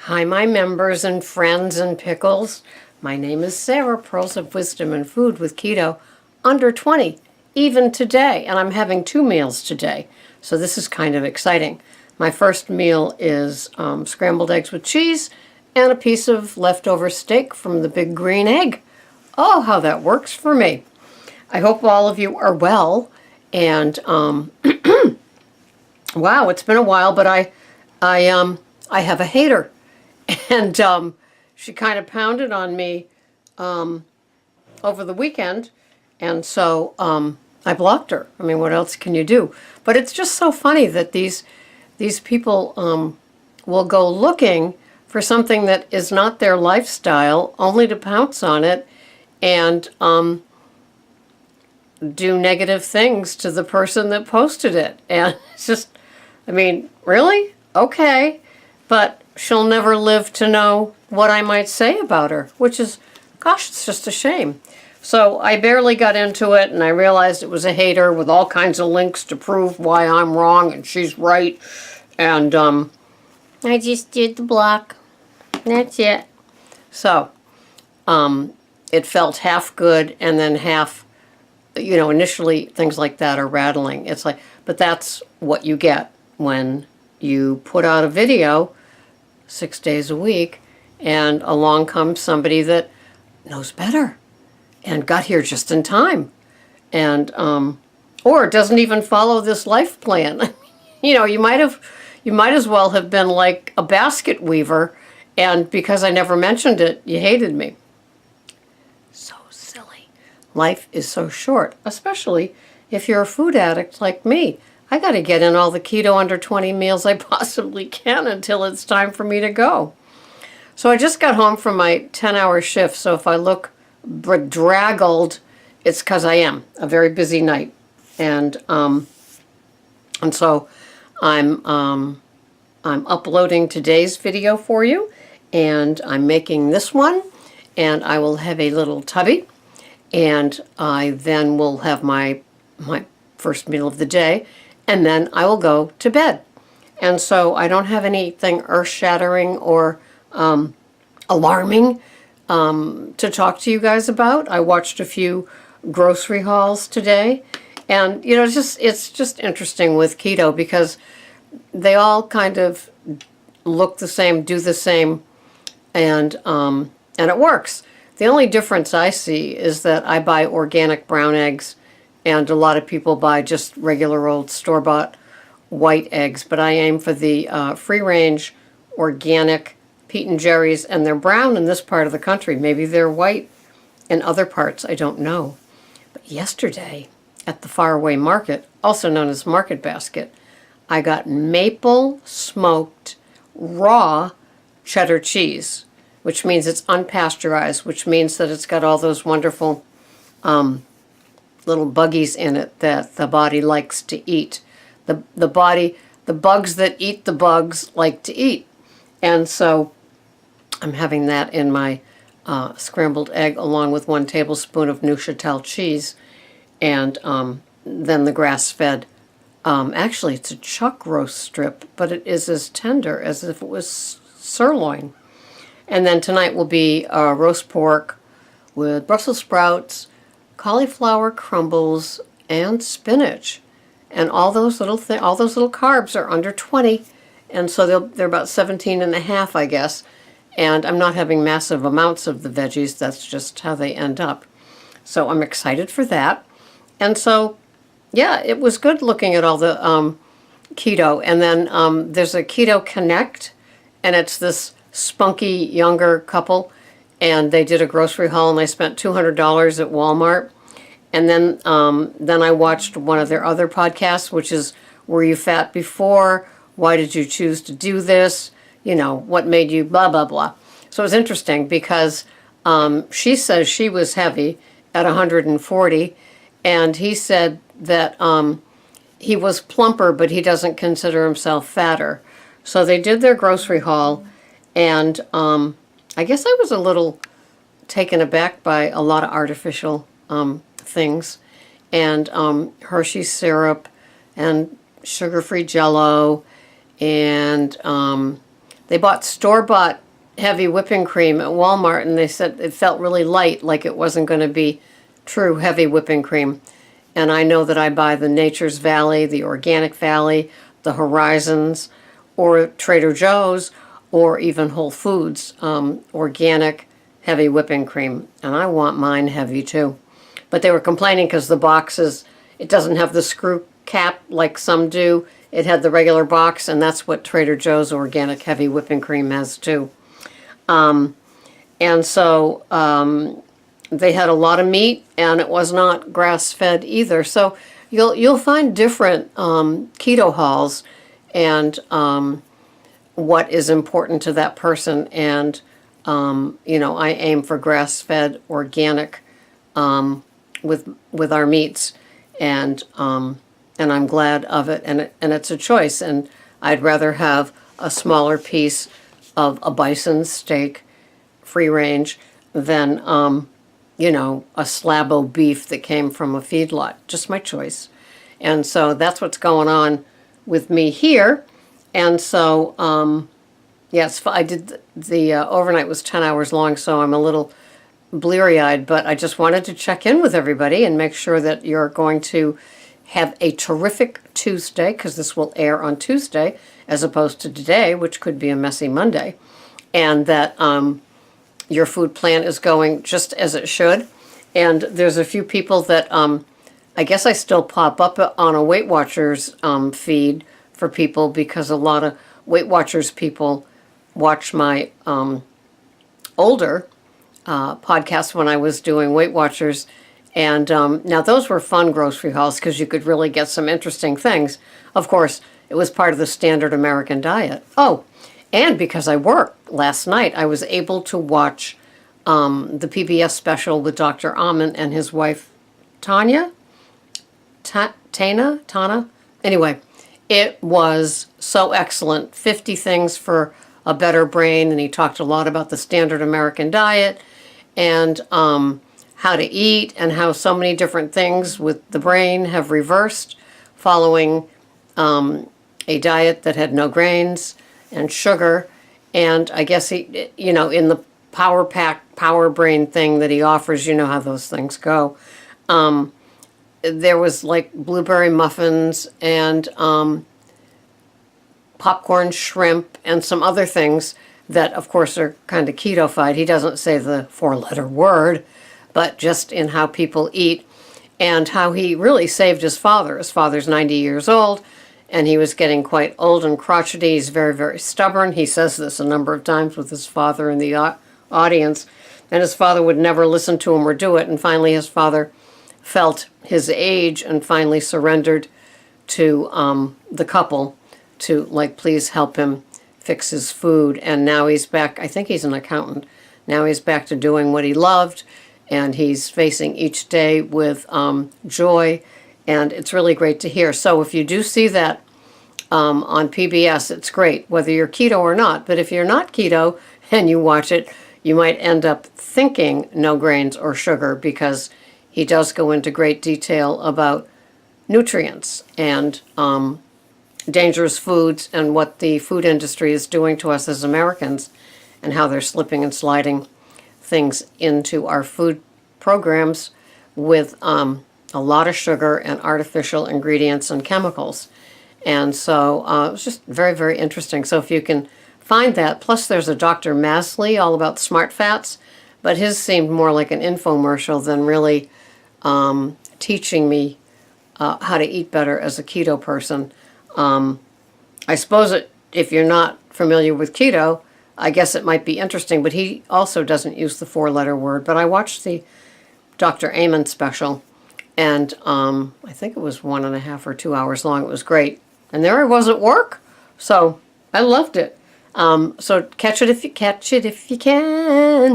Hi, my members and friends and pickles. My name is Sarah, Pearls of Wisdom and Food with Keto, under 20, even today, and I'm having 2 meals today, so this is kind of exciting. My first meal is scrambled eggs with cheese and a piece of leftover steak from the Big Green Egg. Oh, how that works for me. I hope all of you are well, and wow, it's been a while, but I have a hater. And she kind of pounded on me over the weekend, and so I blocked her. I mean, what else can you do? But it's just so funny that these people will go looking for something that is not their lifestyle, only to pounce on it and do negative things to the person that posted it. And it's just, I mean, really? Okay. But she'll never live to know what I might say about her, which is, gosh, it's just a shame. So I barely got into it, and I realized it was a hater with all kinds of links to prove why I'm wrong and she's right. And I just did the block. That's it. So it felt half good and then half, initially things like that are rattling. It's like, but that's what you get when you put out a video 6 days a week, and along comes somebody that knows better and got here just in time, and or doesn't even follow this life plan. You might as well have been like a basket weaver, and because I never mentioned it, you hated me. So silly. Life is so short, especially if you're a food addict like me. I got to get in all the keto under 20 meals I possibly can until it's time for me to go. So I just got home from my 10-hour shift, so if I look bedraggled, it's because I am. A very busy night. And so I'm uploading today's video for you, and I'm making this one, and I will have a little tubby, and I then will have my first meal of the day, and then I will go to bed. And so I don't have anything earth-shattering or alarming to talk to you guys about. I watched a few grocery hauls today, and it's just interesting with keto because they all kind of look the same, do the same, and it works. The only difference I see is that I buy organic brown eggs, and a lot of people buy just regular old store-bought white eggs, but I aim for the free-range organic Pete and Jerry's, and they're brown in this part of the country. Maybe they're white in other parts, I don't know. But yesterday at the Faraway Market, also known as Market Basket, I got maple smoked raw cheddar cheese, which means it's unpasteurized, which means that it's got all those wonderful little buggies in it that the body likes to eat. The bugs that eat the bugs like to eat. And so I'm having that in my scrambled egg along with 1 tablespoon of Neuchâtel cheese, and then the grass-fed. Actually, it's a chuck roast strip, but it is as tender as if it was sirloin. And then tonight will be roast pork with Brussels sprouts, cauliflower crumbles, and spinach. And all those little carbs are under 20, and so they're about 17 and a half, I guess. And I'm not having massive amounts of the veggies. That's just how they end up. So I'm excited for that. And so, yeah, it was good looking at all the keto. And then there's a Keto Connect, and it's this spunky younger couple, and they did a grocery haul, and they spent $200 at Walmart. And then I watched one of their other podcasts, which is Were You Fat Before? Why did you choose to do this? What made you blah, blah, blah. So it was interesting because she says she was heavy at 140, and he said that he was plumper, but he doesn't consider himself fatter. So they did their grocery haul, and I guess I was a little taken aback by a lot of artificial things, and Hershey's syrup, and sugar-free Jell-O, and they bought store-bought heavy whipping cream at Walmart, and they said it felt really light, like it wasn't going to be true heavy whipping cream. And I know that I buy the Nature's Valley, the Organic Valley, the Horizons, or Trader Joe's, or even Whole Foods organic heavy whipping cream. And I want mine heavy too. But they were complaining because the boxes, it doesn't have the screw cap like some do. It had the regular box, and that's what Trader Joe's organic heavy whipping cream has too. And so they had a lot of meat, and it was not grass-fed either. So you'll find different keto hauls and what is important to that person. And you know, I aim for grass-fed organic with our meats, and I'm glad of it. And it's a choice. And I'd rather have a smaller piece of a bison steak, free range, than you know, a slab of beef that came from a feedlot. Just my choice. And so that's what's going on with me here. And so yes, I did the overnight was 10 hours long, so I'm a little bleary-eyed, but I just wanted to check in with everybody and make sure that you're going to have a terrific Tuesday, because this will air on Tuesday as opposed to today, which could be a messy Monday, and that your food plan is going just as it should. And there's a few people that I guess I still pop up on a Weight Watchers feed for people, because a lot of Weight Watchers people watch my older podcasts when I was doing Weight Watchers. And now those were fun grocery hauls, because you could really get some interesting things. Of course, it was part of the standard American diet. Oh, and because I worked last night, I was able to watch the PBS special with Dr. Amen and his wife, Tana? Anyway, it was so excellent. 50 Things for a Better Brain, and he talked a lot about the standard American diet and how to eat, and how so many different things with the brain have reversed following a diet that had no grains and sugar. And I guess he, you know, in the Power Pack, Power Brain thing that he offers, you know how those things go. There was like blueberry muffins and popcorn shrimp and some other things that, of course, are kind of keto-fied. He doesn't say the four-letter word, but just in how people eat, and how he really saved his father. His father's 90 years old, and he was getting quite old and crotchety. He's very, very stubborn. He says this a number of times with his father in the audience, and his father would never listen to him or do it. And finally his father felt his age and finally surrendered to the couple to, like, please help him fix his food. And now he's back. I think he's an accountant. Now he's back to doing what he loved, and he's facing each day with joy. And it's really great to hear. So if you do see that on PBS, it's great, whether you're keto or not. But if you're not keto and you watch it, you might end up thinking no grains or sugar, because he does go into great detail about nutrients and dangerous foods, and what the food industry is doing to us as Americans, and how they're slipping and sliding things into our food programs with a lot of sugar and artificial ingredients and chemicals. And so it's just very, very interesting. So if you can find that, plus there's a Dr. Masley all about smart fats, but his seemed more like an infomercial than really teaching me how to eat better as a keto person. I suppose if you're not familiar with keto, I guess it might be interesting, but he also doesn't use the four-letter word. But I watched the Dr. Amen special, and I think it was 1.5 or 2 hours long. It was great. And there I was at work, so I loved it. So catch it if you can.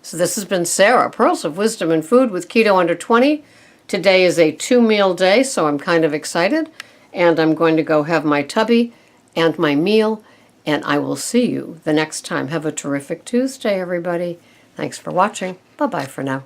So this has been Sarah, Pearls of Wisdom and Food with Keto Under 20. Today is a 2-meal day, so I'm kind of excited. And I'm going to go have my tubby and my meal, and I will see you the next time. Have a terrific Tuesday, everybody. Thanks for watching. Bye-bye for now.